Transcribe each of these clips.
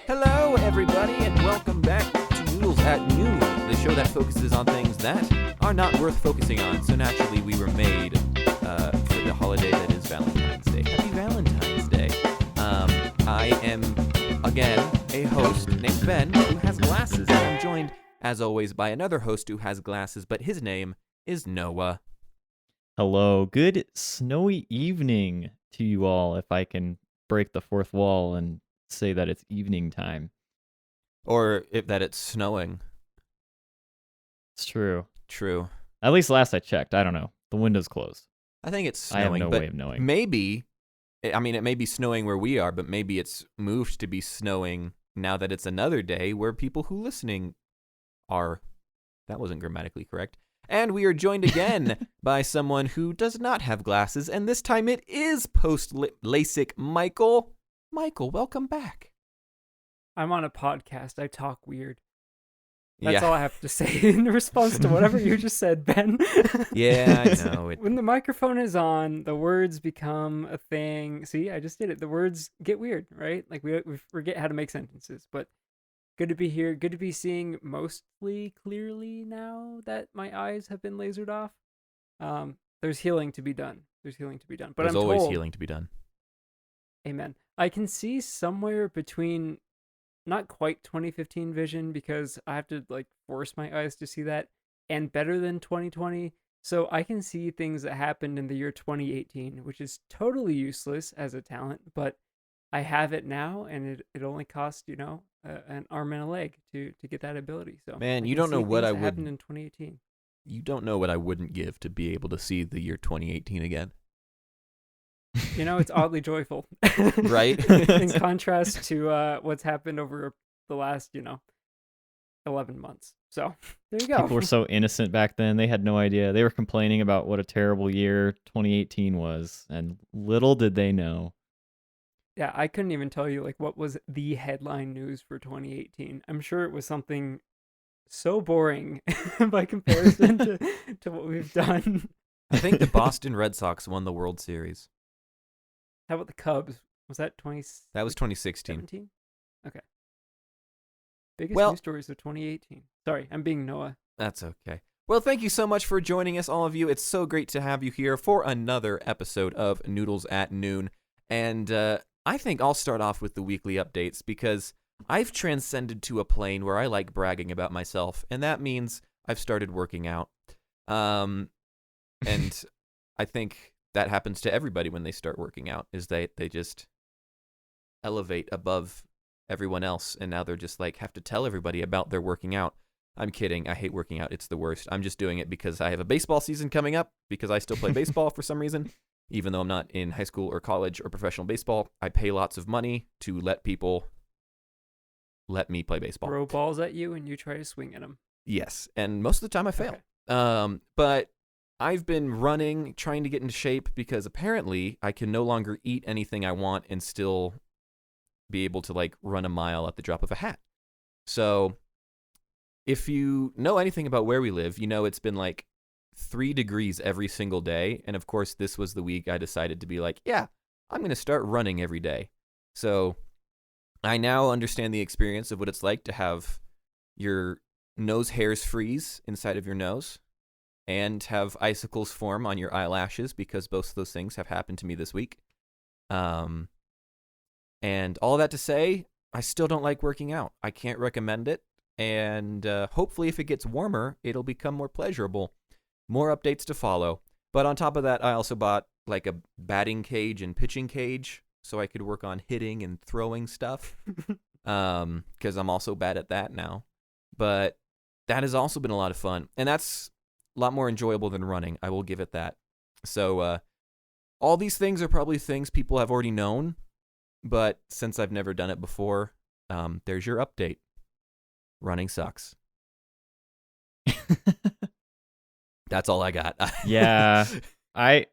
Hello, everybody, and welcome back to Noodles at Noon, the show that focuses on things that are not worth focusing on. So naturally, we were made for the holiday that is Valentine's Day. Happy Valentine's Day. I am, again, a host named Ben who has glasses, and I'm joined, as always, by another host who has glasses, but his name is Noah. Hello, good snowy evening to you all, if I can break the fourth wall and say that it's evening time. Or that it's snowing. It's true. True. At least last I checked. I don't know. The window's closed. I think it's snowing. I have no way of knowing. Maybe, I mean, it may be snowing where we are, but maybe it's moved to be snowing now that it's another day where people who listening are. That wasn't grammatically correct. And we are joined again by someone who does not have glasses, and this time it is post-LASIK Michael. Michael, welcome back. I'm on a podcast. I talk weird. That's all I have to say in response to whatever you just said, Ben. Yeah, I know. When the microphone is on, the words become a thing. See, I just did it. The words get weird, right? Like we forget how to make sentences. But good to be here. Good to be seeing mostly clearly now that my eyes have been lasered off. There's healing to be done. But There's always healing to be done. Amen. I can see somewhere between not quite 2015 vision because I have to force my eyes to see that, and better than 2020. So I can see things that happened in the year 2018, which is totally useless as a talent, but I have it now, and it only costs, an arm and a leg to get that ability. So man, you don't know what I would happened in 2018. You don't know what I wouldn't give to be able to see the year 2018 again. It's oddly joyful. Right? In contrast to what's happened over the last, 11 months. So, there you go. People were so innocent back then. They had no idea. They were complaining about what a terrible year 2018 was, and little did they know. Yeah, I couldn't even tell you, what was the headline news for 2018. I'm sure it was something so boring by comparison to what we've done. I think the Boston Red Sox won the World Series. How about the Cubs? Was that 2016? That was 2016. Okay. Biggest news stories of 2018. Sorry, I'm being Noah. That's okay. Well, thank you so much for joining us, all of you. It's so great to have you here for another episode of Noodles at Noon. And I think I'll start off with the weekly updates because I've transcended to a plane where I like bragging about myself, and that means I've started working out. And I think that happens to everybody when they start working out, is they just elevate above everyone else, and now they're just have to tell everybody about their working out. I'm kidding. I hate working out. It's the worst. I'm just doing it because I have a baseball season coming up, because I still play baseball for some reason. Even though I'm not in high school or college or professional baseball, I pay lots of money to let people let me play baseball. Throw balls at you and you try to swing at them. Yes, and most of the time I fail. Okay. But I've been running, trying to get into shape, because apparently I can no longer eat anything I want and still be able to run a mile at the drop of a hat. So if you know anything about where we live, it's been 3 degrees every single day. And of course, this was the week I decided to be yeah, I'm going to start running every day. So I now understand the experience of what it's like to have your nose hairs freeze inside of your nose and have icicles form on your eyelashes, because both of those things have happened to me this week. And all that to say, I still don't like working out. I can't recommend it. And hopefully if it gets warmer, it'll become more pleasurable. More updates to follow. But on top of that, I also bought a batting cage and pitching cage so I could work on hitting and throwing stuff. Because I'm also bad at that now. But that has also been a lot of fun. And that's a lot more enjoyable than running. I will give it that. So all these things are probably things people have already known. But since I've never done it before, there's your update. Running sucks. That's all I got. Yeah. I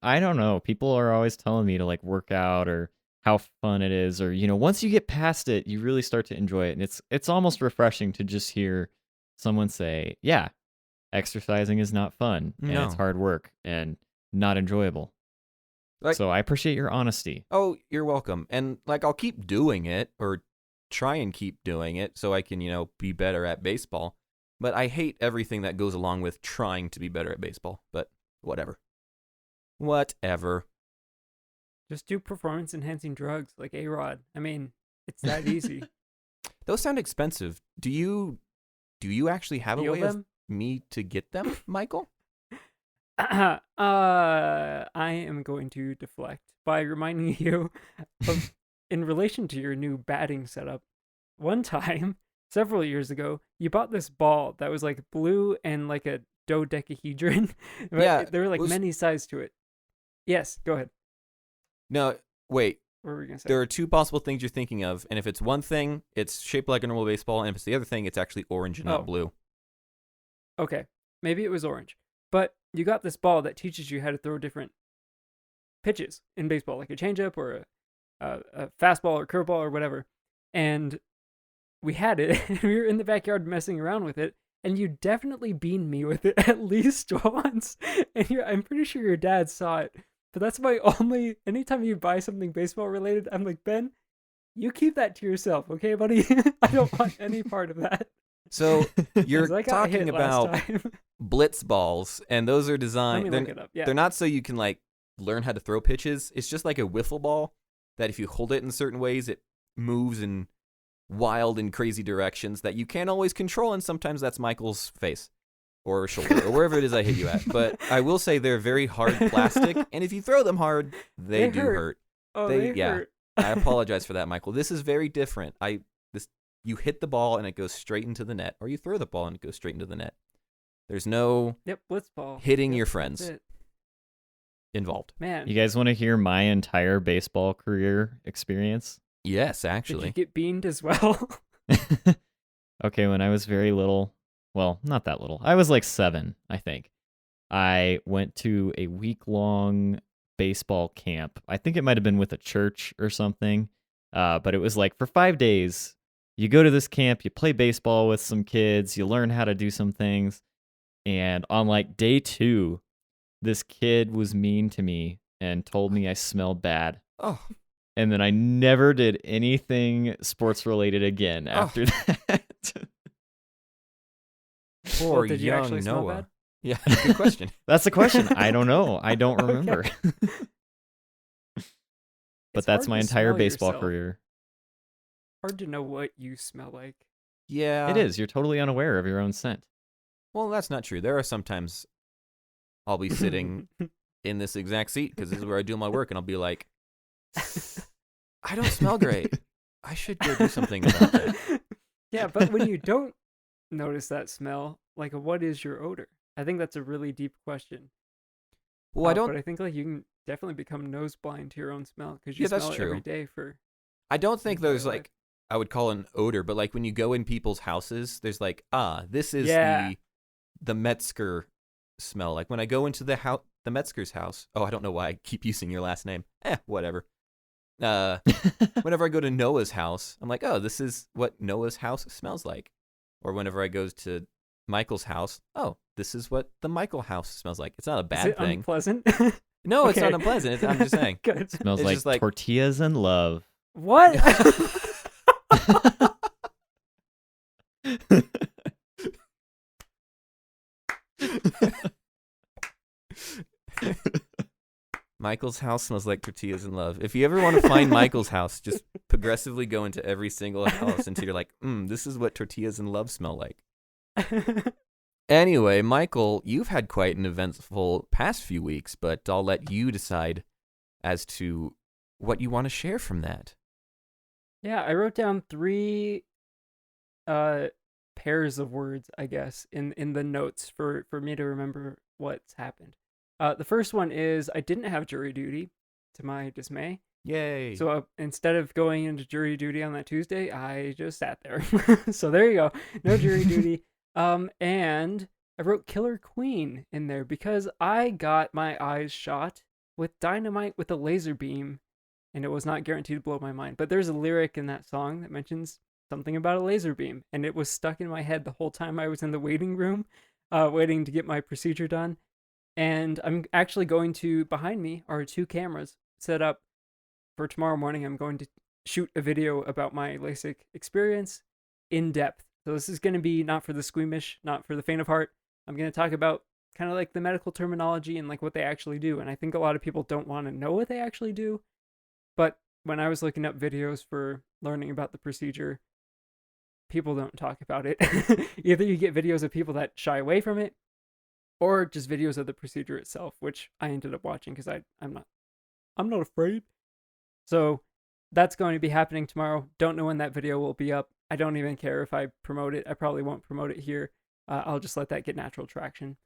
don't know. People are always telling me to work out, or how fun it is, or once you get past it, you really start to enjoy it, and it's almost refreshing to just hear someone say, "Yeah, exercising is not fun, and it's hard work and not enjoyable." Like, So I appreciate your honesty. oh, you're welcome. And like, I'll keep doing it or try and keep doing it so I can, be better at baseball. But I hate everything that goes along with trying to be better at baseball. But whatever. Whatever. Just do performance enhancing drugs like A-Rod. I mean, it's that easy. Those sound expensive. Do you actually have a Steal way of them? me to get them, Michael? I am going to deflect by reminding you of, in relation to your new batting setup. One time, several years ago, you bought this ball that was like blue and like a dodecahedron. Yeah, There were like was- many sides to it. Yes, go ahead. No, wait. What were we gonna say? There are two possible things you're thinking of, and if it's one thing, it's shaped like a normal baseball, and if it's the other thing, it's actually orange and Oh. not blue. Okay, maybe it was orange, but you got this ball that teaches you how to throw different pitches in baseball, like a changeup or a fastball or curveball or whatever. And we had it, and we were in the backyard messing around with it, and you definitely beamed me with it at least once. And I'm pretty sure your dad saw it. But that's my only. Anytime you buy something baseball related, I'm like, Ben, you keep that to yourself, okay, buddy? I don't want any part of that. So you're 'Cause I got talking hit last about time. blitz balls, and those are Let designed. me They're, look it up. Yeah. they're not so you can like learn how to throw pitches. It's just like a wiffle ball that if you hold it in certain ways, it moves in wild and crazy directions that you can't always control, and sometimes that's Michael's face or shoulder or wherever it is I hit you at. But I will say they're very hard plastic, and if you throw them hard, they do hurt. Oh, they- they yeah. hurt. I apologize for that, Michael. This is very different. You hit the ball and it goes straight into the net, or you throw the ball and it goes straight into the net. There's no Yep, blitzball. hitting Yep, your that's friends it. involved. Man, You guys want to hear my entire baseball career experience? Yes, did you actually. get beamed as well? Okay, when I was very little, well, not that little. I was like 7, I think. I went to a week-long baseball camp. I think it might have been with a church or something. But it was like for 5 days, you go to this camp, you play baseball with some kids, you learn how to do some things. And on like day 2, this kid was mean to me and told me I smelled bad. Oh, And then I never did anything sports related again after that. poor Well, did you young actually smell Noah. bad? Yeah, good question. That's the question. I don't know. I don't Okay. remember. But It's that's hard my to entire smell baseball yourself. career. Hard to know what you smell like. Yeah. It is. You're totally unaware of your own scent. Well, that's not true. There are sometimes I'll be sitting in this exact seat because this is where I do my work, and I'll be like, I don't smell great. I should go do something about that. Yeah, but when you don't notice that smell, like, what is your odor? I think that's a really deep question. Well, I But don't. I think like you can definitely become nose blind to your own smell because Yeah, you that's smell it every true. day for. I don't think entire there's life. like I would call an odor, but like when you go in people's houses, there's like this is Yeah. the Metzger smell. Like when I go into the Metzger's house. Oh, I don't know why I keep using your last name. Whatever. Whenever I go to Noah's house, I'm like, oh, this is what Noah's house smells like. Or whenever I go to Michael's house, oh, this is what the Michael house smells like. It's not a Is bad it thing. unpleasant? No, it's not Okay. unpleasant. I'm just saying. Good. Smells It's like, just like- tortillas and love. What? Michael's house smells like tortillas and love. If you ever want to find Michael's house, just progressively go into every single house until you're like, this is what tortillas and love smell like. Anyway, Michael, you've had quite an eventful past few weeks, but I'll let you decide as to what you want to share from that. Yeah, I wrote down 3 pairs of words, I guess, in the notes for me to remember what's happened. The first one is I didn't have jury duty, to my dismay. Yay. So instead of going into jury duty on that Tuesday, I just sat there. So there you go. No jury duty. And I wrote Killer Queen in there because I got my eyes shot with dynamite with a laser beam, and it was not guaranteed to blow my mind. But there's a lyric in that song that mentions something about a laser beam, and it was stuck in my head the whole time I was in the waiting room, waiting to get my procedure done. And I'm actually going to, behind me are 2 cameras set up for tomorrow morning. I'm going to shoot a video about my LASIK experience in depth. So this is going to be not for the squeamish, not for the faint of heart. I'm going to talk about kind of like the medical terminology and like what they actually do. And I think a lot of people don't want to know what they actually do. But when I was looking up videos for learning about the procedure, people don't talk about it. Either you get videos of people that shy away from it, or just videos of the procedure itself, which I ended up watching because I'm not afraid. So that's going to be happening tomorrow. Don't know when that video will be up. I don't even care if I promote it. I probably won't promote it here. I'll just let that get natural traction.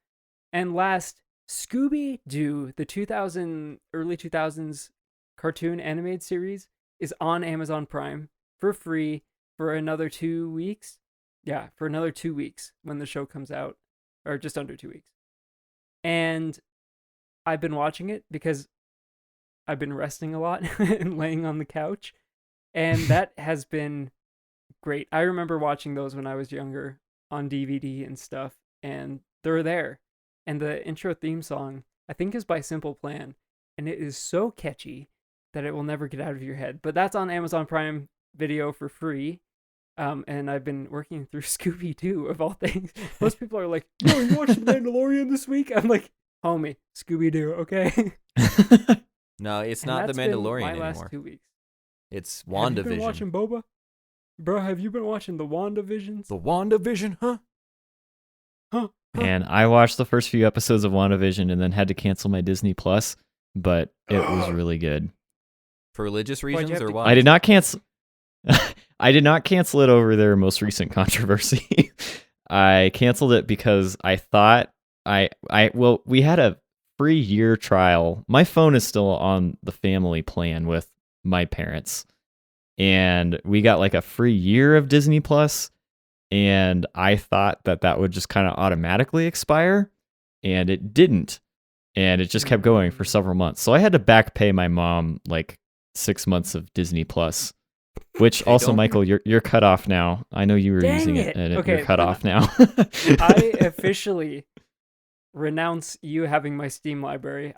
And last, Scooby Doo, the early 2000s cartoon animated series, is on Amazon Prime for free for another 2 weeks. Yeah, for another 2 weeks when the show comes out, or just under 2 weeks. And I've been watching it because I've been resting a lot and laying on the couch. And that has been great. I remember watching those when I was younger on DVD and stuff, and they're there. And the intro theme song, I think, is by Simple Plan, and it is so catchy that it will never get out of your head. But that's on Amazon Prime Video for free. And I've been working through Scooby Doo, of all things. Most people are like, "Oh, you watched The Mandalorian this week?" I'm like, "Homie, Scooby Doo, okay?" No, it's And not The that's been Mandalorian my anymore. last 2 weeks. It's Have you been WandaVision. watching Boba? Bro, have you been watching the WandaVisions? The WandaVision, huh? Huh? And I watched the first few episodes of WandaVision and then had to cancel my Disney Plus, but it was really good. For religious Why'd you reasons have or to- what? I did not cancel. I did not cancel it over their most recent controversy. I canceled it because I thought well, we had a free year trial. My phone is still on the family plan with my parents, and we got like a free year of Disney Plus, and I thought that would just kind of automatically expire, and it didn't, and it just kept going for several months. So I had to back pay my mom like 6 months of Disney Plus. Which Hey, also, don't- Michael, you're cut off now. I know you were Dang using it. and Okay, you're cut then off now. I officially renounce you having my Steam library.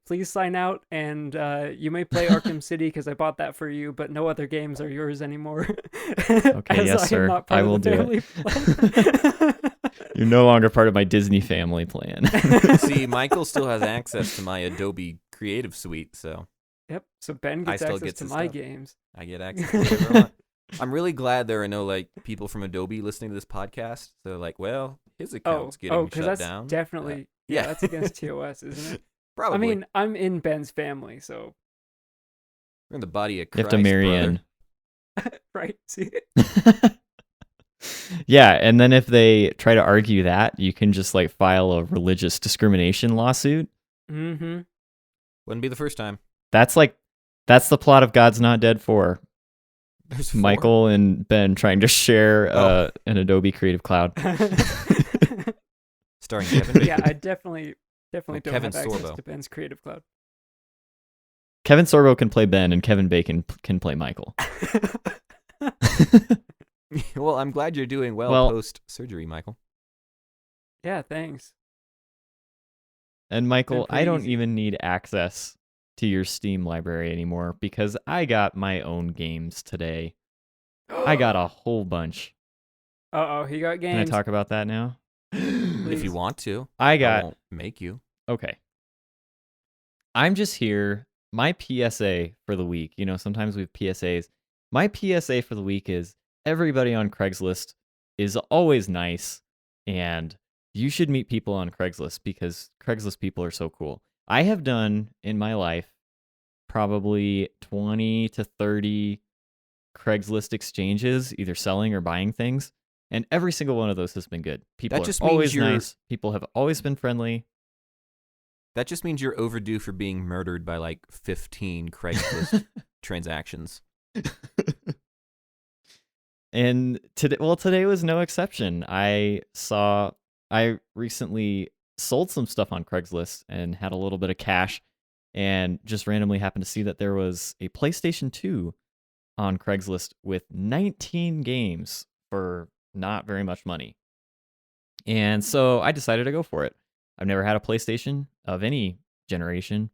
Please sign out, and you may play Arkham City because I bought that for you, but no other games are yours anymore. Okay, yes, I am sir. not part I of will the do it. family plan. You're no longer part of my Disney family plan. See, Michael still has access to my Adobe Creative Suite, so Yep. So Ben I gets still access get to to my stuff. games. I get access to whatever I want. I'm really glad there are no like people from Adobe listening to this podcast. So like, well, his account's getting because shut that's down. definitely yeah. that's against TOS, isn't it? Probably. I mean, I'm in Ben's family, so we're in the body of You Christ, have to marry brother. in. right. See, Yeah, and then if they try to argue that, you can just like file a religious discrimination lawsuit. mm-hmm. Wouldn't be the first time. That's the plot of God's Not Dead 4. There's 4. Michael and Ben trying to share Oh. an Adobe Creative Cloud. Starring Kevin Bacon. Yeah, I definitely don't Kevin have access Sorbo. to Ben's Creative Cloud. Kevin Sorbo can play Ben, and Kevin Bacon can play Michael. Well, I'm glad you're doing well, Well- post surgery, Michael. Yeah, thanks. And Michael, pretty I don't easy. even need access to your Steam library anymore because I got my own games today. I got a whole bunch. Uh-oh, he got Can I games. talk about that now? If you Please. want to, I I got won't make you. okay. I'm just here. My PSA for the week, sometimes we have PSAs. My PSA for the week is everybody on Craigslist is always nice, and you should meet people on Craigslist because Craigslist people are so cool. I have done in my life probably 20 to 30 Craigslist exchanges, either selling or buying things, and every single one of those has been good. People just are means always you're- nice. People have always been friendly. That just means you're overdue for being murdered by like 15 Craigslist transactions. And today was no exception. I recently sold some stuff on Craigslist and had a little bit of cash, and just randomly happened to see that there was a PlayStation 2 on Craigslist with 19 games for not very much money. And so I decided to go for it. I've never had a PlayStation of any generation,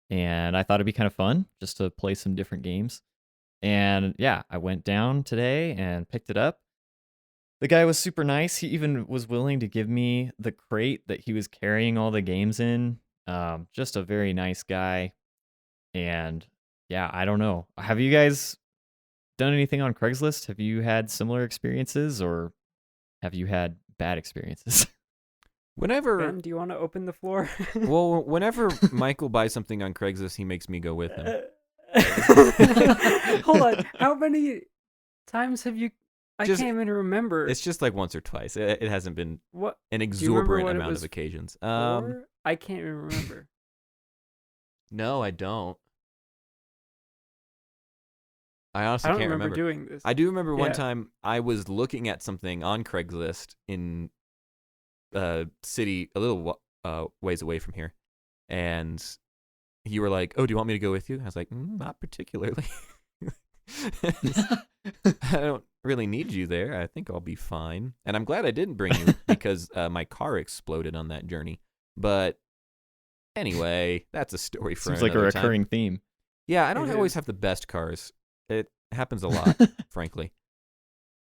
and I thought it'd be kind of fun just to play some different games. And yeah, I went down today and picked it up. The guy was super nice. He even was willing to give me the crate that he was carrying all the games in. Just a very nice guy. And yeah, I don't know. Have you guys done anything on Craigslist? Have you had similar experiences, or have you had bad experiences? Whenever, Ben, do you want to open the floor? well, whenever Michael buys something on Craigslist, he makes me go with him. Hold on. How many times have you? I Just- can't even remember. It's just like once or twice. It hasn't been What? an you remember exorbitant what it amount was of occasions. for? I can't even remember. No, I don't. I honestly I don't can't remember remember. doing this. I do remember one Yeah. time I was looking at something on Craigslist in a city a little ways away from here, and you were like, "Oh, do you want me to go with you?" I was like, "Not particularly. I don't really need you there. I think I'll be fine." And I'm glad I didn't bring you because my car exploded on that journey. But anyway, that's a story for Seems like a another time. recurring theme. Yeah, I don't It always is. have the best cars. It happens a lot, frankly.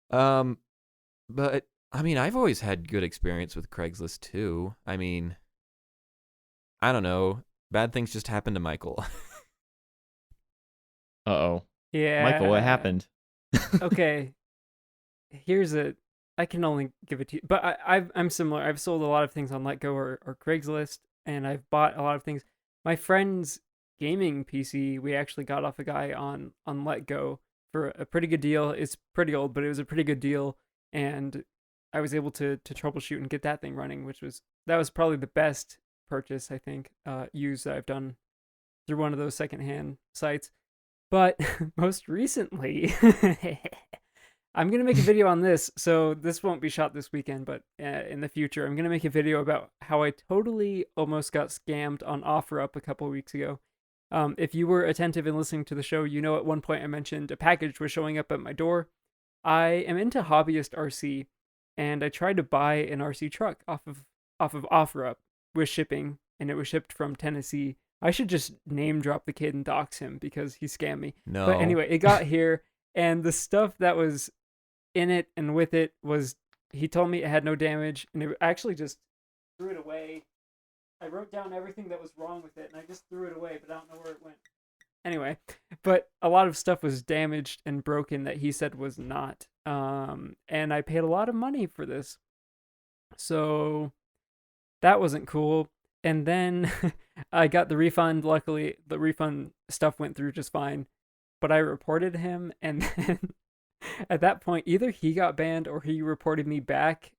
But I mean, I've always had good experience with Craigslist too. I mean, I don't know. Bad things just happen to Michael. Uh-oh. Yeah. Michael, what happened? Okay. Here's a. I can only give it to you, but I'm similar. I've sold a lot of things on Letgo or Craigslist, and I've bought a lot of things. My friend's gaming PC, we actually got off a guy on Letgo for a pretty good deal. It's pretty old, but it was a pretty good deal, and I was able to troubleshoot and get that thing running, that was probably the best purchase I think used that I've done through one of those secondhand sites. But most recently, I'm going to make a video on this, so this won't be shot this weekend, but in the future, I'm going to make a video about how I totally almost got scammed on OfferUp a couple weeks ago. If you were attentive and listening to the show, you know at one point I mentioned a package was showing up at my door. I am into hobbyist RC, and I tried to buy an RC truck off of OfferUp with shipping, and it was shipped from Tennessee. I should just name drop the kid and dox him because he scammed me. No. But anyway, it got here, and the stuff that was in it and with it was, he told me it had no damage, and it actually just threw it away. I wrote down everything that was wrong with it, and I just threw it away, but I don't know where it went. Anyway, but a lot of stuff was damaged and broken that he said was not. And I paid a lot of money for this. So that wasn't cool. And then I got the refund. Luckily, the refund stuff went through just fine. But I reported him, and then at that point, either he got banned or he reported me back,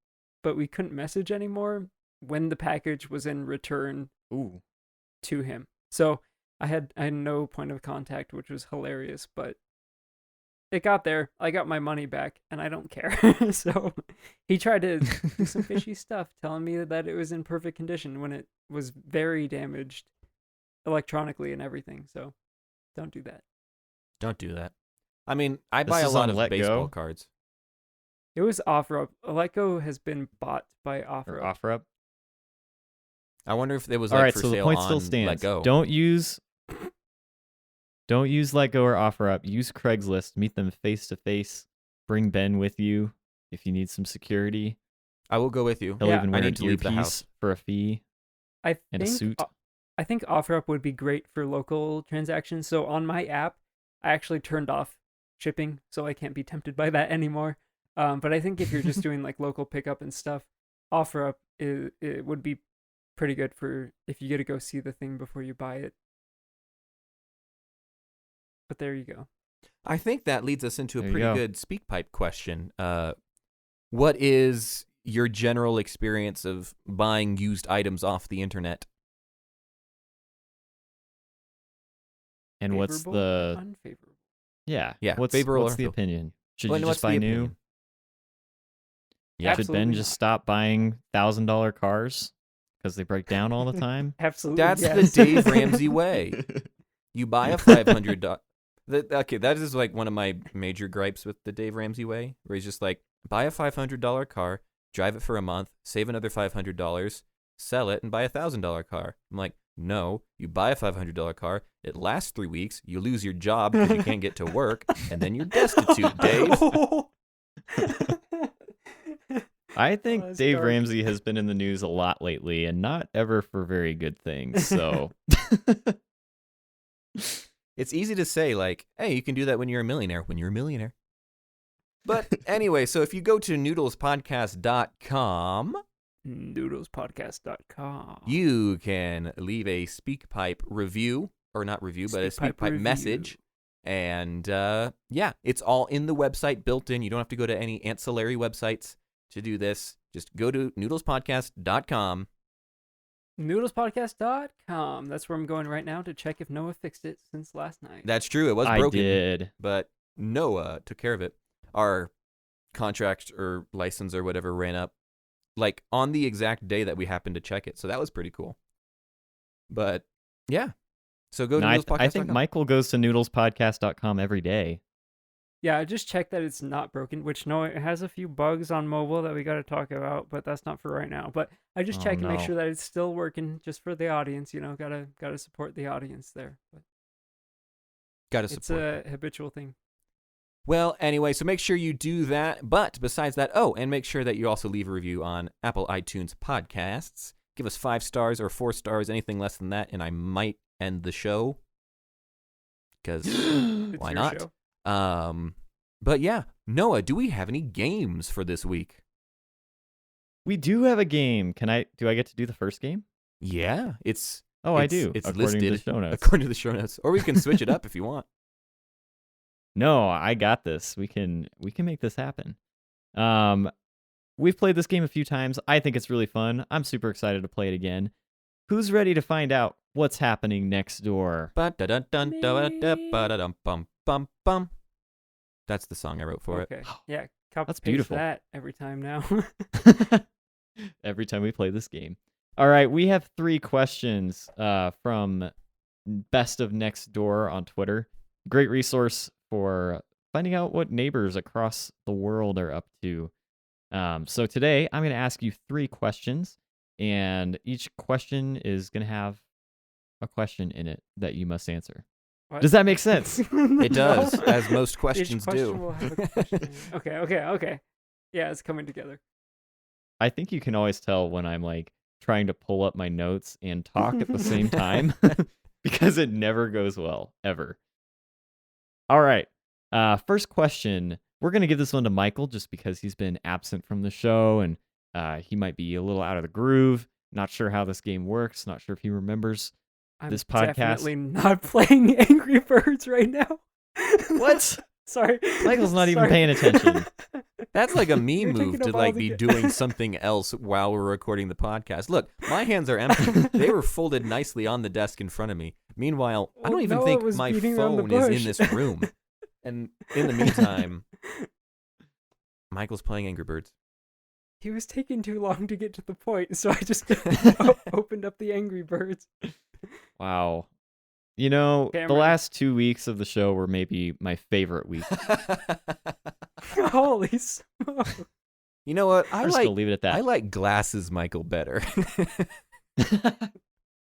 but we couldn't message anymore when the package was in return to him. So I had no point of contact, which was hilarious, but it got there. I got my money back, and I don't care. So he tried to do some fishy stuff, telling me that it was in perfect condition when it was very damaged electronically and everything. So don't do that. Don't do that. I mean, I This buy a is lot on of Letgo? baseball cards. It was OfferUp. Letgo has been bought by Or OfferUp. OfferUp. I wonder if it was All like right, for so the sale point on still stands. Letgo. Don't use Letgo or OfferUp. Use Craigslist. Meet them face to face. Bring Ben with you if you need some security. I will go with you. He'll Yeah. even I wear need an to leave the house. earpiece for a fee I and a think suit. I think OfferUp would be great for local transactions. So on my app, I actually turned off shipping, so I can't be tempted by that anymore. But I think if you're just doing like local pickup and stuff, OfferUp it would be pretty good for if you get to go see the thing before you buy it. But there you go. I think that leads us into a There you pretty go. good speak pipe question. What is your general experience of buying used items off the internet? And what's Favorable or the unfavorable? yeah? Yeah, What's favorable what's or the unfavorable? opinion? Should Well, you and just what's the buy new? opinion? Should Ben Absolutely just not. stop buying $1,000 cars because they break down all the time? Absolutely. That's yes. the Dave Ramsey way. You buy a $500. Okay, that is like one of my major gripes with the Dave Ramsey way, where he's just like, buy a $500 car, drive it for a month, save another $500, sell it and buy $1,000 car. I'm like, no, you buy a $500 car. It lasts 3 weeks. You lose your job because you can't get to work, and then you're destitute, Dave. I think that's Dave dark. Ramsey has been in the news a lot lately, and not ever for very good things. So, It's easy to say, like, hey, you can do that when you're a millionaire. When you're a millionaire. But anyway, so if you go to noodlespodcast.com, Noodlespodcast.com. you can leave a SpeakPipe review, or not review, but a SpeakPipe SpeakPipe review. message. And yeah, it's all in the website built in. You don't have to go to any ancillary websites to do this. Just go to noodlespodcast.com. Noodlespodcast.com. That's where I'm going right now to check if Noah fixed it since last night. That's true. It was I broken, did. but Noah took care of it. Our contract or license or whatever ran up like on the exact day that we happened to check it. So that was pretty cool. But yeah. So go to noodlespodcast.com. I think Michael goes to noodlespodcast.com every day. Yeah, I just checked that it's not broken, which no, it has a few bugs on mobile that we got to talk about, but that's not for right now. But I just check and make sure that it's still working just for the audience, you know, gotta support the audience there. But Gotta support. it's a habitual thing. Well, anyway, so make sure you do that. But besides that, and make sure that you also leave a review on Apple iTunes Podcasts. Give us 5 stars or 4 stars, anything less than that, and I might end the show. Because why your not? show. But yeah, Noah, do we have any games for this week? We do have a game. Do I get to do the first game? Yeah, it's I do. It's according listed to the show notes. according to the show notes, or we can switch it up if you want. No, I got this. We can make this happen. We've played this game a few times. I think it's really fun. I'm super excited to play it again. Who's ready to find out what's happening next door? Ba-da-dun-dun-da-ba-da-dum-bum-bum-bum. That's the song I wrote for Okay. Yeah, copy That's paste beautiful. that every time now. Every time we play this game. All right, we have 3 questions from Best of Next Door on Twitter. Great resource for finding out what neighbors across the world are up to. So today, I'm going to ask you 3 questions, and each question is going to have a question in it that you must answer. What? Does that make sense? It does, as most Each questions question do. will have a question. Okay. Yeah, it's coming together. I think you can always tell when I'm like trying to pull up my notes and talk at the same time because it never goes well, ever. All right. First question. We're going to give this one to Michael just because he's been absent from the show and he might be a little out of the groove. Not sure how this game works. Not sure if he remembers I'm this podcast. definitely not playing Angry Birds right now. What? Sorry. Michael's not even paying attention. That's like a me You're move taking to a while like to be get- doing something else while we're recording the podcast. Look, my hands are empty. They were folded nicely on the desk in front of me. Meanwhile, I don't Well, even Noah think was my beating around the phone is in bush. this room. And in the meantime, Michael's playing Angry Birds. He was taking too long to get to the point, so I just opened up the Angry Birds. Wow. You know, the Cameron. last 2 weeks of the show were maybe my favorite week. Holy smoke. You know what? I'm just going to leave it at that. I like glasses Michael better.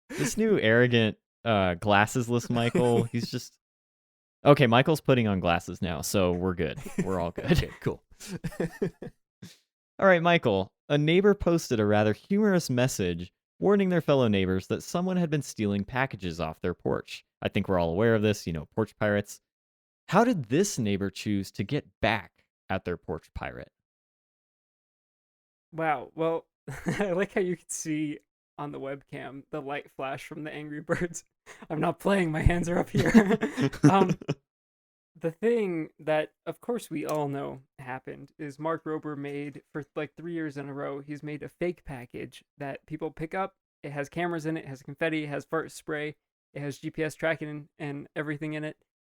This new arrogant glassesless Michael, he's just... Okay, Michael's putting on glasses now, so we're good. We're all good. Okay, cool. All right, Michael. A neighbor posted a rather humorous message warning their fellow neighbors that someone had been stealing packages off their porch. I think we're all aware of this, porch pirates. How did this neighbor choose to get back at their porch pirate? Wow. Well, I like how you could see on the webcam the light flash from the Angry Birds. I'm not playing. My hands are up here. The thing that, of course, we all know happened is Mark Rober made, for like 3 years in a row, he's made a fake package that people pick up. It has cameras in it, has confetti, it has fart spray, it has GPS tracking and everything in it.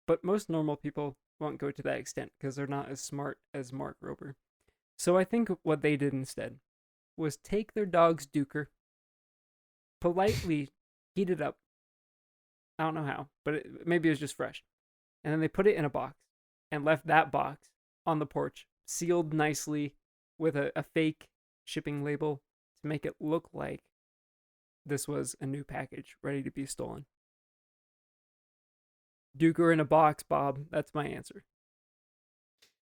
But most normal people won't go to that extent because they're not as smart as Mark Rober. So I think what they did instead was take their dog's Duker, politely heat it up. I don't know how, but maybe it was just fresh. And then they put it in a box and left that box on the porch, sealed nicely with a fake shipping label to make it look like this was a new package ready to be stolen. Duker in a box, Bob. That's my answer.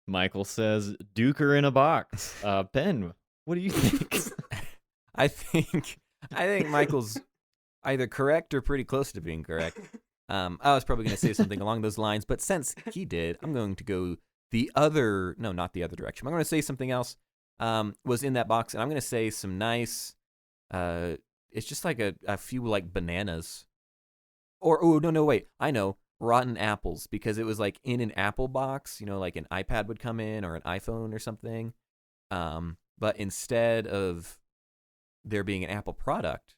Michael says Duker in a box. Ben, what do you think? I think Michael's either correct or pretty close to being correct. I was probably going to say something along those lines, but since he did, I'm going to go not the other direction. I'm going to say something else was in that box, and I'm going to say some nice, it's just like a few like bananas. Wait, I know, rotten apples, because it was like in an apple box, like an iPad would come in or an iPhone or something. But instead of there being an Apple product,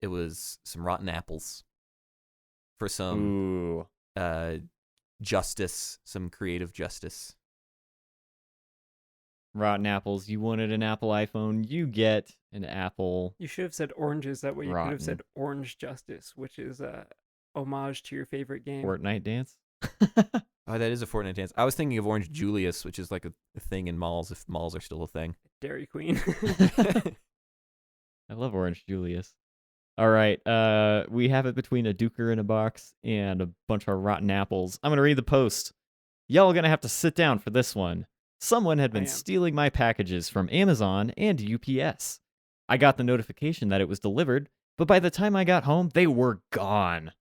it was some rotten apples for some justice, some creative justice. Rotten apples. You wanted an Apple iPhone, you get an Apple. You should have said oranges. That way you could Rotten. have said Orange Justice, which is a homage to your favorite game. Fortnite dance. Oh, that is a Fortnite dance. I was thinking of Orange Julius, which is like a thing in malls, if malls are still a thing. Dairy Queen. I love Orange Julius. All right, we have it between a Duker in a box and a bunch of rotten apples. I'm going to read the post. Y'all are going to have to sit down for this one. Someone had been stealing my packages from Amazon and UPS. I got the notification that it was delivered, but by the time I got home, they were gone.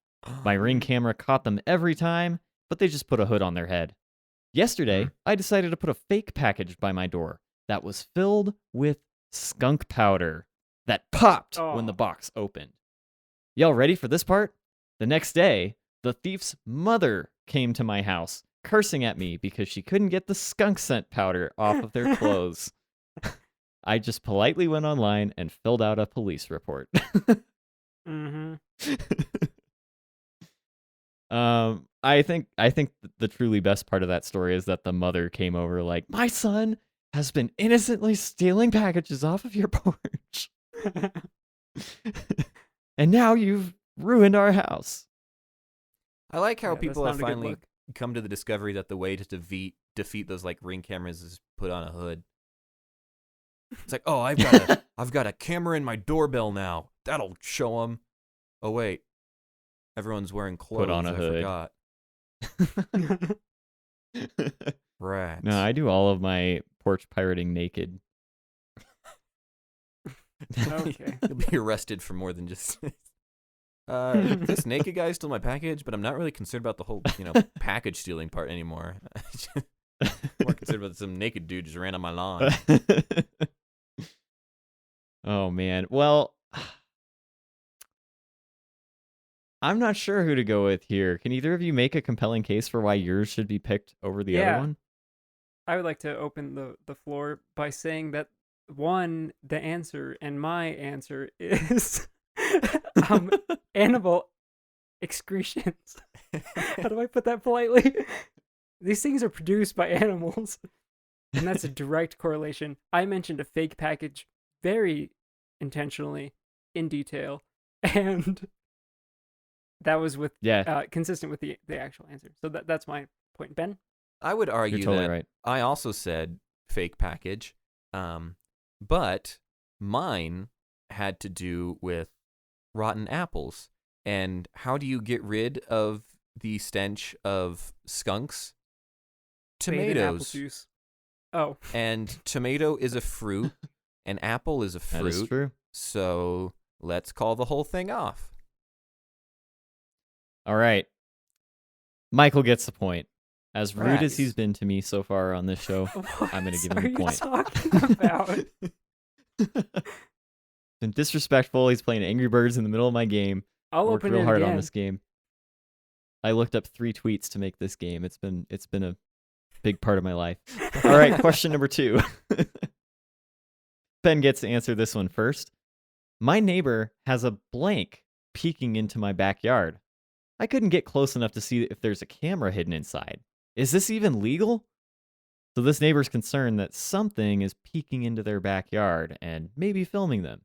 My Ring camera caught them every time, but they just put a hood on their head. Yesterday, I decided to put a fake package by my door that was filled with skunk powder that popped when the box opened. Y'all ready for this part? The next day, the thief's mother came to my house, cursing at me because she couldn't get the skunk scent powder off of their clothes. I just politely went online and filled out a police report. Mm-hmm. I think the truly best part of that story is that the mother came over like, my son has been innocently stealing packages off of your porch. And now you've ruined our house. I like how Yeah, people that's have not a good finally look. come to the discovery that the way to defeat those like Ring cameras is put on a hood. It's like, oh, I've got a camera in my doorbell now. That'll show them. Oh wait, everyone's wearing clothes. Put on a hood. Forgot. Rats. No, I do all of my porch pirating naked. Okay. You'll be arrested for more than just. This naked guy stole my package, but I'm not really concerned about the whole, package stealing part anymore. More concerned about some naked dude just ran on my lawn. Oh man. Well, I'm not sure who to go with here. Can either of you make a compelling case for why yours should be picked over the other one? I would like to open the floor by saying that the answer and my answer is animal excretions. How do I put that politely? These things are produced by animals, and that's a direct correlation. I mentioned a fake package very intentionally, in detail, and that was consistent with the actual answer. So that's my point. Ben? I would argue You're totally that right. I also said fake package, but mine had to do with rotten apples. And how do you get rid of the stench of skunks? Bathe in apple Tomatoes. juice. Oh. And tomato is a fruit, and apple is a fruit. That is true. So let's call the whole thing off. All right. Michael gets the point. As rude as Nice. he's been to me so far on this show, I'm going to give him a point. What are you talking about? Been disrespectful. He's playing Angry Birds in the middle of my game. I'll Worked open real it hard again. on this game. I looked up 3 tweets to make this game. It's been a big part of my life. All right, question number 2. Ben gets to answer this one first. My neighbor has a blank peeking into my backyard. I couldn't get close enough to see if there's a camera hidden inside. Is this even legal? So this neighbor's concerned that something is peeking into their backyard and maybe filming them.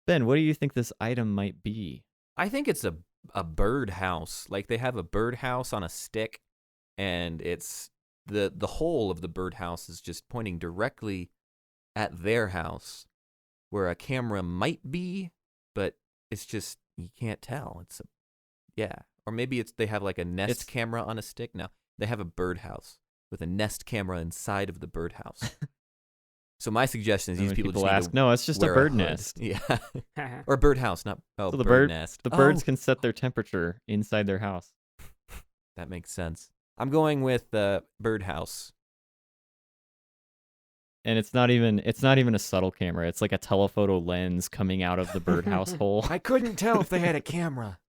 Ben, what do you think this item might be? I think it's a bird house. Like they have a bird house on a stick, and it's the whole of the bird house is just pointing directly at their house, where a camera might be, but it's just you can't tell. Yeah, or maybe they have like a Nest camera on a stick. No, they have a birdhouse with a Nest camera inside of the birdhouse. So my suggestion is these people just ask, need to no, it's just a wear bird hood. nest. Yeah, or a birdhouse, not so the bird nest. The birds can set their temperature inside their house. That makes sense. I'm going with the birdhouse. And it's not even a subtle camera. It's like a telephoto lens coming out of the birdhouse hole. I couldn't tell if they had a camera.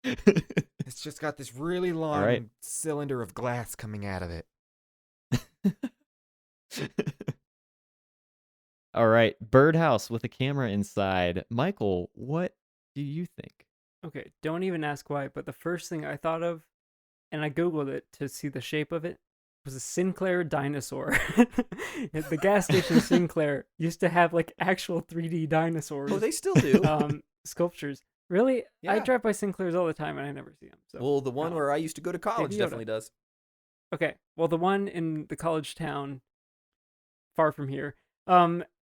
It's just got this really long cylinder of glass coming out of it. All right, birdhouse with a camera inside. Michael, what do you think? Okay, don't even ask why, but the first thing I thought of, and I Googled it to see the shape of it, was a Sinclair dinosaur. The gas station Sinclair used to have like actual 3D dinosaurs. Oh, they still do. Sculptures. Really? Yeah. I drive by Sinclairs all the time and I never see them. So, well, the one where I used to go to college definitely does. Okay. Well, the one in the college town far from here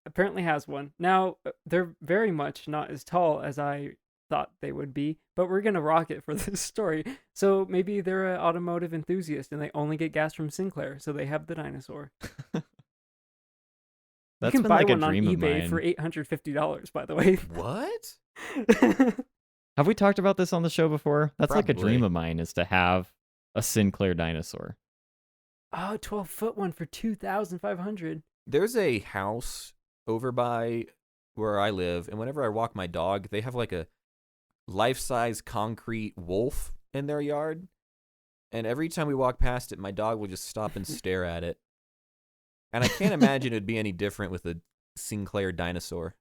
apparently has one. Now, they're very much not as tall as I thought they would be, but we're going to rock it for this story. So maybe they're an automotive enthusiast and they only get gas from Sinclair, so they have the dinosaur. That's you can been buy like one a on dream of eBay mine. for $850, by the way. What? Have we talked about this on the show before? That's like a Probably. dream of mine, is to have a Sinclair dinosaur. Oh, 12-foot one for $2,500. There's a house over by where I live, and whenever I walk my dog, they have like a life-size concrete wolf in their yard. And every time we walk past it, my dog will just stop and stare at it. And I can't imagine it'd be any different with a Sinclair dinosaur.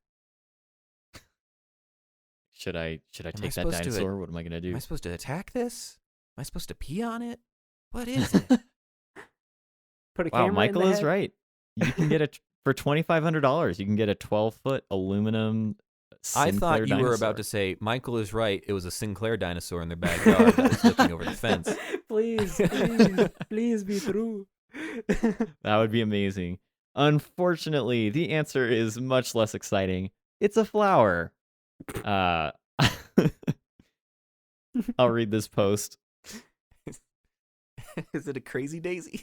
Should I take that supposed to dinosaur? What am I gonna do? Am I supposed to attack this? Am I supposed to pee on it? What is it? Put a Wow, camera Michael in the is head. right. You can get for $2,500. You can get a 12-foot aluminum Sinclair I thought you dinosaur. were about to say, Michael is right. It was a Sinclair dinosaur in their backyard that was looking over the fence. Please be true. That would be amazing. Unfortunately, the answer is much less exciting. It's a flower. I'll read this post. Is it a crazy daisy?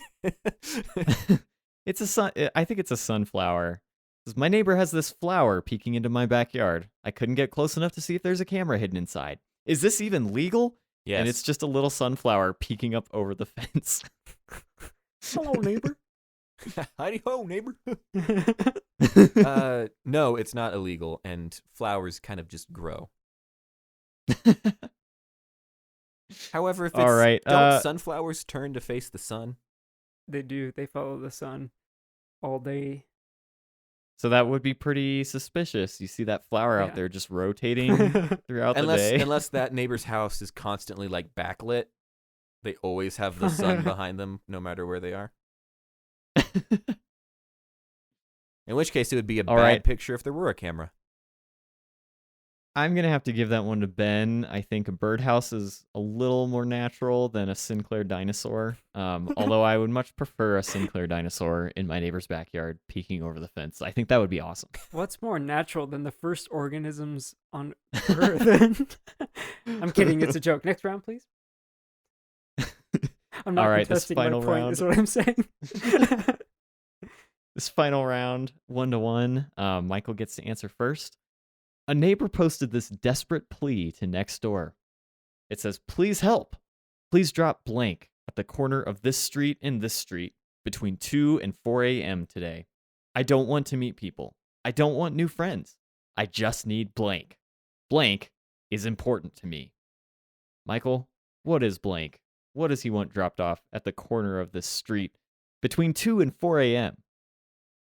It's I think it's a sunflower. It says, my neighbor has this flower peeking into my backyard. I couldn't get close enough to see if there's a camera hidden inside. Is this even legal? Yes. And it's just a little sunflower peeking up over the fence. Hello, neighbor. Howdy ho, neighbor. No, it's not illegal, and flowers kind of just grow. However, if it's, All right, don't sunflowers turn to face the sun? They do. They follow the sun all day. So that would be pretty suspicious. You see that flower out Yeah. there just rotating throughout the day. Unless that neighbor's house is constantly like backlit. They always have the sun behind them, no matter where they are. In which case, it would be a All bad right. picture if there were a camera. I'm going to have to give that one to Ben. I think a birdhouse is a little more natural than a Sinclair dinosaur. Although I would much prefer a Sinclair dinosaur in my neighbor's backyard peeking over the fence. I think that would be awesome. What's more natural than the first organisms on Earth? I'm kidding. It's a joke. Next round, please. I'm not All right, this contesting my final point, round. is what I'm saying. This final round, 1-1. Michael gets to answer first. A neighbor posted this desperate plea to NextDoor. It says, please help. Please drop blank at the corner of this street and this street between 2 and 4 a.m. today. I don't want to meet people. I don't want new friends. I just need blank. Blank is important to me. Michael, what is blank? What does he want dropped off at the corner of this street between 2 and 4 a.m.?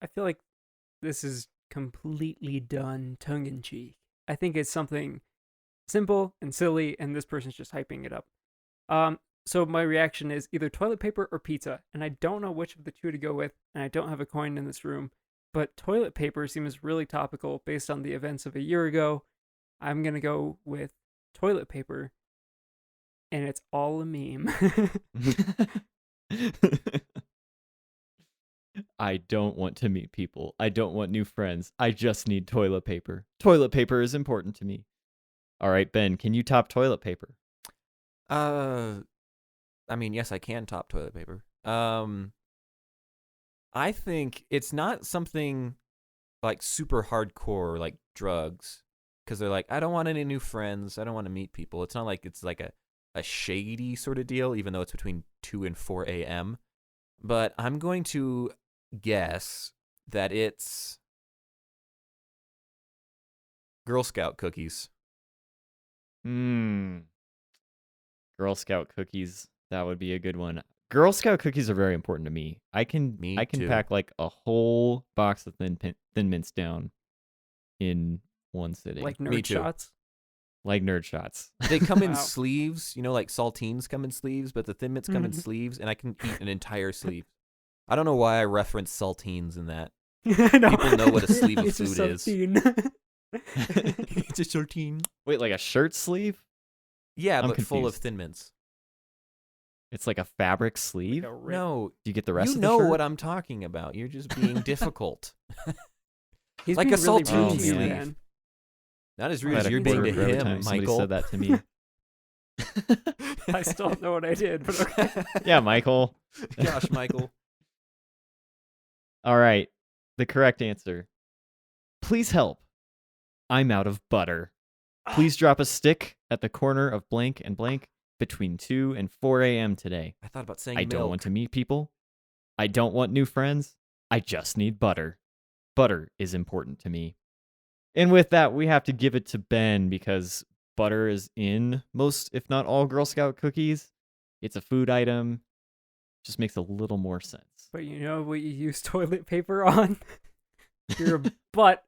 I feel like this is completely done tongue-in-cheek. I think it's something simple and silly, and this person's just hyping it up. So my reaction is either toilet paper or pizza, and I don't know which of the two to go with, and I don't have a coin in this room, but toilet paper seems really topical based on the events of a year ago. I'm going to go with toilet paper, and it's all a meme. I don't want to meet people. I don't want new friends. I just need toilet paper. Toilet paper is important to me. All right, Ben, can you top toilet paper? I mean, yes, I can top toilet paper. I think it's not something like super hardcore like drugs, because they're like, I don't want any new friends. I don't want to meet people. It's not like it's like a shady sort of deal, even though it's between 2 and 4 a.m. But I'm going to guess that it's Girl Scout cookies. Girl Scout cookies. That would be a good one. Girl Scout cookies are very important to me. I can Me too. too. Pack like a whole box of Thin Mints down in one sitting. Like Me nerd too. shots. Like nerd shots. They come in Wow. sleeves, like saltines come in sleeves, but the Thin Mints come in Mhm. sleeves, and I can eat an entire sleeve. I don't know why I reference saltines in that. No. People know what a sleeve of It's a food is. saltine. It's a saltine. Wait, like a shirt sleeve? Yeah, I'm but full of confused. Thin Mints. It's like a fabric sleeve? Like a rip. No, Do you get the rest you of the know shirt? what I'm talking about. You're just being difficult. He's like being a really saltine rude to you, sleeve. man. Not as I rude had as a you're being quarter to for every him, time somebody Michael. said that to me. I still don't know what I did, but okay. Yeah, Michael. Gosh, Michael. All right. The correct answer. Please help. I'm out of butter. Please drop a stick at the corner of blank and blank between 2 and 4 a.m. today. I thought about saying I milk. don't want to meet people. I don't want new friends. I just need butter. Butter is important to me. And with that, we have to give it to Ben because butter is in most, if not all, Girl Scout cookies. It's a food item. Just makes a little more sense. But you know what you use toilet paper on? You're a butter.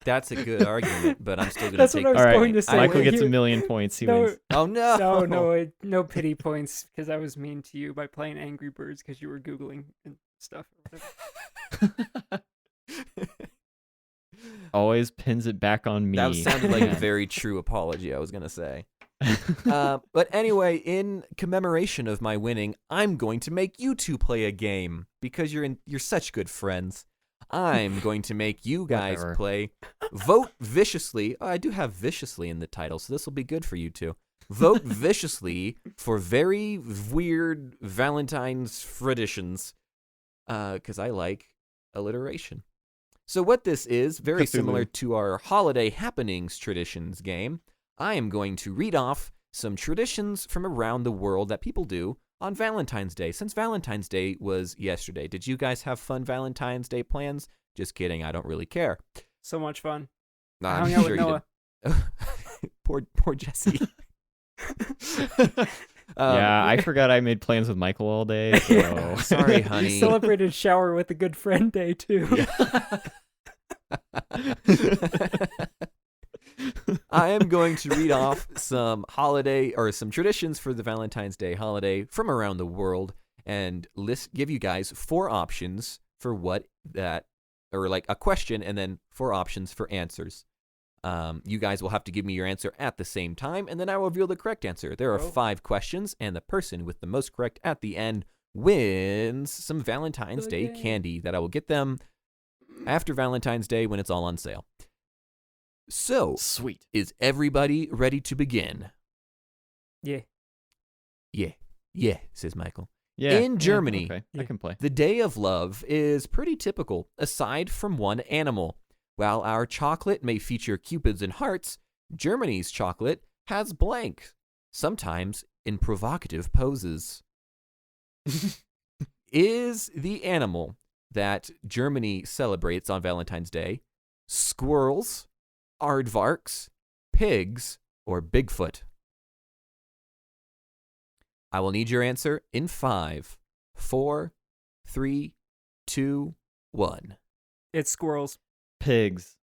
That's a good argument, but I'm still going to That's take what I was All right, going to say. Michael Wait, gets you- a million points. He No, wins. Oh, no. no pity points because I was mean to you by playing Angry Birds because you were Googling and stuff. Always pins it back on me. That sounded like a Man. very true apology, I was going to say. But anyway, in commemoration of my winning, I'm going to make you two play a game because you're such good friends. I'm going to make you guys Whatever. play Vote Viciously. Oh, I do have viciously in the title, so this will be good for you two. Vote viciously for very weird Valentine's Vraditions, because I like alliteration. So what this is, very Cthulhu. similar to our holiday happenings traditions game, I am going to read off some traditions from around the world that people do on Valentine's Day, since Valentine's Day was yesterday. Did you guys have fun Valentine's Day plans? Just kidding, I don't really care. So much fun. Nah, I I'm hung out sure with you Noah. did. Poor Jesse. Yeah, I forgot I made plans with Michael all day. So. Sorry, You honey. celebrated shower with a good friend day too. I am going to read off some some traditions for the Valentine's Day holiday from around the world and give you guys 4 options for what that, or like a question and then 4 options for answers. You guys will have to give me your answer at the same time, and then I will reveal the correct answer. There are Oh. 5 questions, and the person with the most correct at the end wins some Valentine's Day Yay. candy that I will get them after Valentine's Day when it's all on sale. So, Sweet. is everybody ready to begin? Yeah. Yeah, says Michael. Yeah. In Germany. Okay, Yeah. I can play. The Day of Love is pretty typical, aside from one animal. While our chocolate may feature cupids and hearts, Germany's chocolate has blank, sometimes in provocative poses. Is the animal that Germany celebrates on Valentine's Day squirrels, aardvarks, pigs, or Bigfoot? I will need your answer in 5, 4, 3, 2, 1. It's squirrels. Pigs.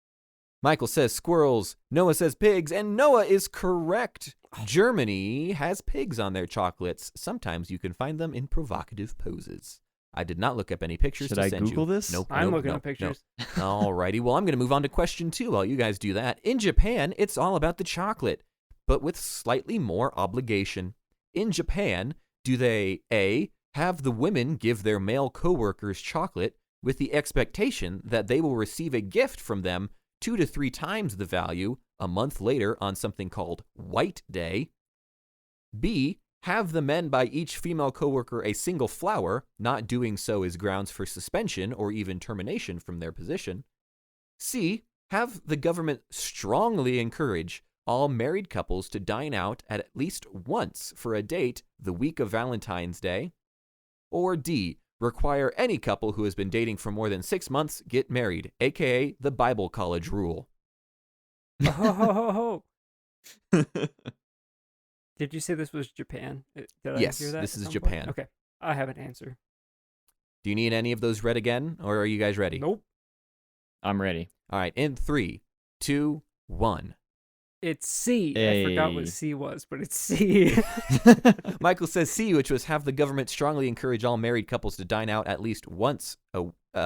Michael says squirrels, Noah says pigs, and Noah is correct. Germany has pigs on their chocolates. Sometimes you can find them in provocative poses. I did not look up any pictures Should to I send Google you. this? Nope, I'm nope, looking nope, at pictures. nope. Alrighty, well, I'm going to move on to question 2 while you guys do that. In Japan, it's all about the chocolate, but with slightly more obligation. In Japan, do they A, have the women give their male coworkers chocolate with the expectation that they will receive a gift from them 2 to 3 times the value a month later on something called White Day. B, have the men buy each female coworker a single flower, not doing so is grounds for suspension or even termination from their position. C, have the government strongly encourage all married couples to dine out at least once for a date the week of Valentine's Day. Or D, require any couple who has been dating for more than 6 months get married, aka the Bible college rule. Oh. Did you say this was Japan? Did Yes, I hear that this at is some Japan. point? Okay, I have an answer. Do you need any of those read again, or are you guys ready? Nope. I'm ready. All right, in 3, 2, 1. It's C. I forgot Hey. what C was, but it's C. Michael says C, which was have the government strongly encourage all married couples to dine out at least once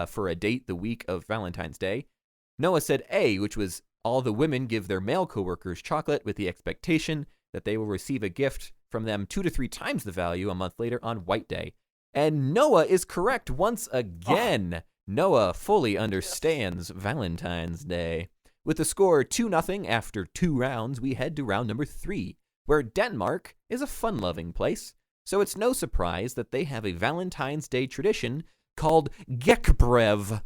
for a date the week of Valentine's Day. Noah said A, which was all the women give their male coworkers chocolate with the expectation that they will receive a gift from them 2 to 3 times the value a month later on White Day. And Noah is correct once again. Noah fully understands Valentine's Day. With the score 2-0 after 2 rounds, we head to round number 3, where Denmark is a fun-loving place, so it's no surprise that they have a Valentine's Day tradition called Gekbrev,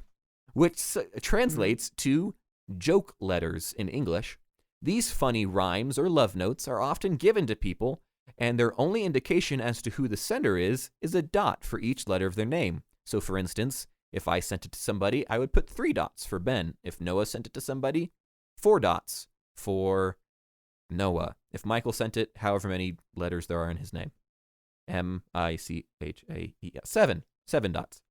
which translates to joke letters in English. These funny rhymes or love notes are often given to people, and their only indication as to who the sender is a dot for each letter of their name. So, for instance, if I sent it to somebody, I would put 3 dots for Ben. If Noah sent it to somebody, 4 dots for Noah. If Michael sent it, however many letters there are in his name. M-I-C-H-A-E. 7 dots.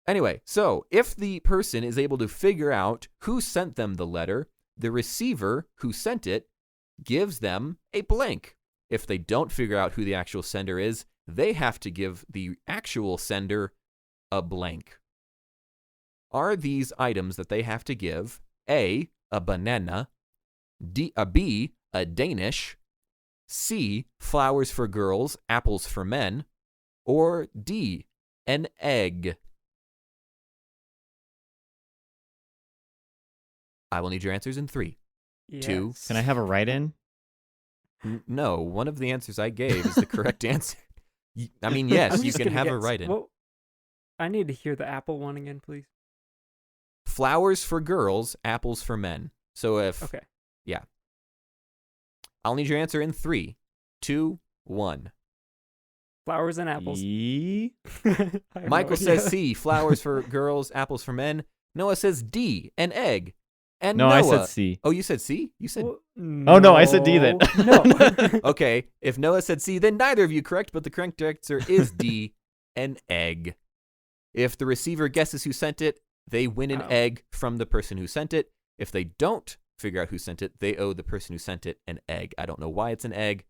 Anyway, so if the person is able to figure out who sent them the letter, the receiver who sent it gives them a blank. If they don't figure out who the actual sender is, they have to give the actual sender a blank. Are these items that they have to give A, a banana, B, a Danish, C, flowers for girls, apples for men, or D, an egg? I will need your answers in 3, 2. Yes. Can I have a write-in? No, one of the answers I gave is the correct answer. I mean, yes, I'm you just can gonna have a guess. write-in. Well, I need to hear the apple one again, please. Flowers for girls, apples for men. So if, Okay. yeah. I'll need your answer in 3, 2, 1. Flowers and apples. E? I have no Michael idea. says C, flowers for girls, apples for men. Noah says D, an egg. And No, Noah, I said C. Oh, you said C? You said Well, Oh, no, I said D then. No. okay. If Noah said C, then neither of you correct, but the correct answer is D, an egg. If the receiver guesses who sent it, they win an Oh. egg from the person who sent it. If they don't figure out who sent it, they owe the person who sent it an egg. I don't know why it's an egg,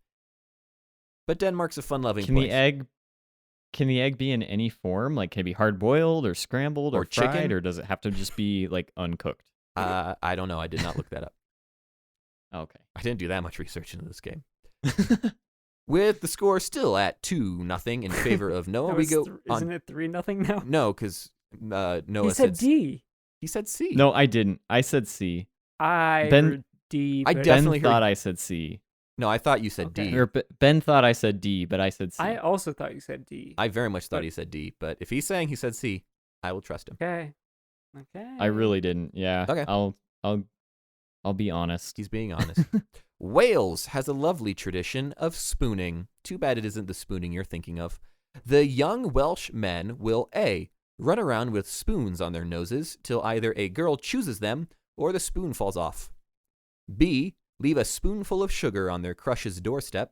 but Denmark's a fun-loving Can place. the egg be in any form? Like, can it be hard-boiled or scrambled Or or fried, chicken? or does it have to just be like uncooked? I don't know. I did not look that up. Okay. I didn't do that much research into this game. With the score still at 2-0 in favor of Noah, No, we it's go Isn't on. it 3-0 now? No, because Noah He said D. He said C. No, I didn't. I said C. I Ben- heard D. I but definitely Ben thought heard- I said C. No, I thought you said Okay. D. Or Ben thought I said D, but I said C. I also thought you said D. I very much thought But- he said D, but if he's saying he said C, I will trust him. Okay. Okay. I really didn't. Yeah. Okay. I'll be honest. He's being honest. Wales has a lovely tradition of spooning. Too bad it isn't the spooning you're thinking of. The young Welsh men will A, run around with spoons on their noses till either a girl chooses them or the spoon falls off. B, leave a spoonful of sugar on their crush's doorstep.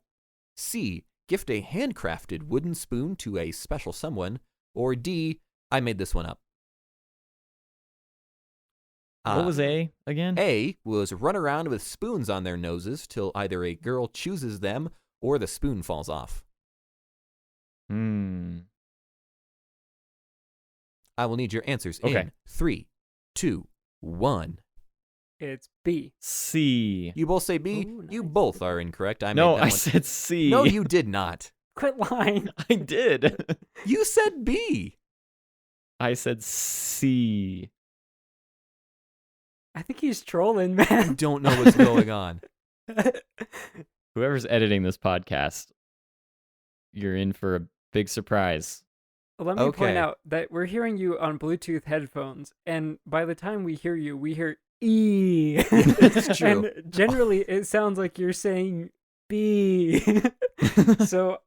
C, gift a handcrafted wooden spoon to a special someone. Or D, I made this one up. What was A again? A was run around with spoons on their noses till either a girl chooses them or the spoon falls off. Hmm. I will need your answers Okay. in 3, 2, 1. It's B. C. You both say B. Ooh, You nice. both are incorrect. I No, made that I one. said C. No, you did not. Quit lying. I did. You said B. I said C. I think he's trolling, I man. don't know what's going on. Whoever's editing this podcast, you're in for a big surprise. Let me Okay. point out that we're hearing you on Bluetooth headphones, and by the time we hear you, we hear E. It's true. And generally, it sounds like you're saying B. So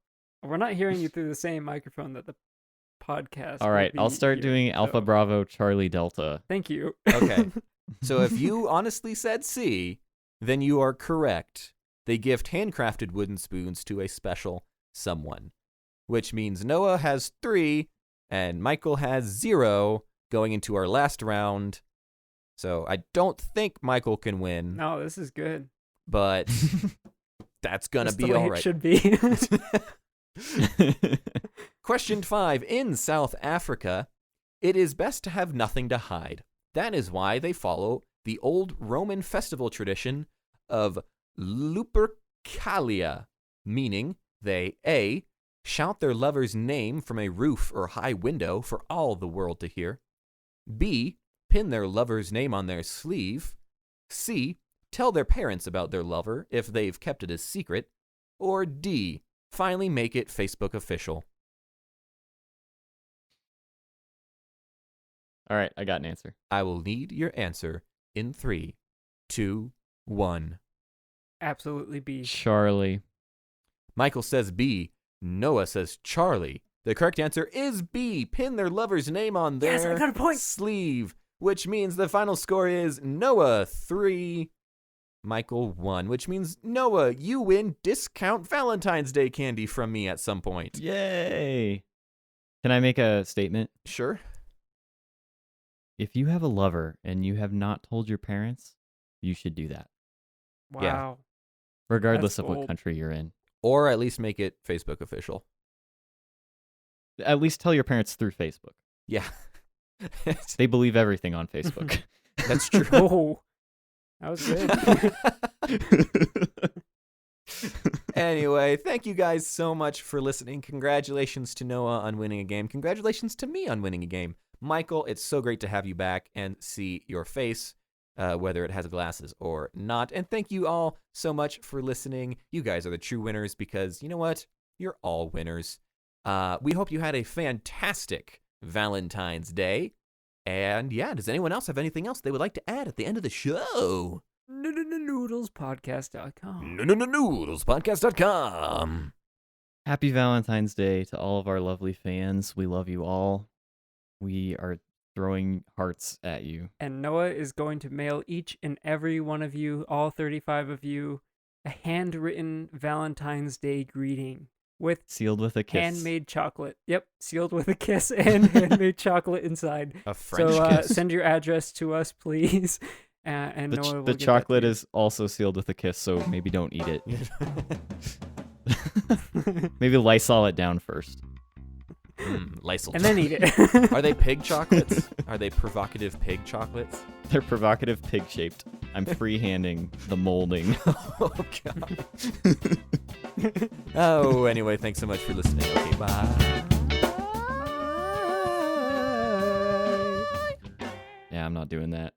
we're not hearing you through the same microphone that the podcast. All would right, I'll be start hearing, doing Alpha so Bravo Charlie Delta. Thank you. Okay. So if you honestly said C, then you are correct. They gift handcrafted wooden spoons to a special someone, which means Noah has 3 and Michael has 0 going into our last round. So I don't think Michael can win, No, this is good. but that's going to Just the be way all it right. should be. Question 5. In South Africa, it is best to have nothing to hide. That is why they follow the old Roman festival tradition of Lupercalia, meaning they A. shout their lover's name from a roof or high window for all the world to hear, B. pin their lover's name on their sleeve, C. tell their parents about their lover if they've kept it a secret, or D. finally make it Facebook official. All right, I got an answer. I will need your answer in 3, 2, 1. Absolutely B. Charlie. Michael says B. Noah says Charlie. The correct answer is B. Pin their lover's name on their Yes, I got a point. sleeve, which means the final score is Noah 3, Michael 1, which means Noah, you win discount Valentine's Day candy from me at some point. Yay! Can I make a statement? Sure. If you have a lover and you have not told your parents, you should do that, Wow. regardless That's of what bold. country you're in. Or at least make it Facebook official. At least tell your parents through Facebook. Yeah. They believe everything on Facebook. That's true. Oh, that was good. Anyway, thank you guys so much for listening. Congratulations to Noah on winning a game. Congratulations to me on winning a game. Michael, it's so great to have you back and see your face, whether it has glasses or not. And thank you all so much for listening. You guys are the true winners because, you know what? You're all winners. We hope you had a fantastic Valentine's Day. And yeah, does anyone else have anything else they would like to add at the end of the show? Noodlespodcast.com. Noodlespodcast.com. Happy Valentine's Day to all of our lovely fans. We love you all. We are throwing hearts at you. And Noah is going to mail each and every one of you, all 35 of you, a handwritten Valentine's Day greeting with Sealed with a kiss. handmade chocolate. Yep, sealed with a kiss and handmade chocolate inside. A French So kiss. send your address to us, please. And The, Noah will the get that chocolate to you. is also sealed with a kiss, so maybe don't eat it. Maybe Lysol it down first. Lysol. And then eat it. Are they pig chocolates? Are they provocative pig chocolates? They're provocative pig-shaped. I'm free-handing the molding. Oh, God. Oh, anyway, thanks so much for listening. Okay, bye. Yeah, I'm not doing that.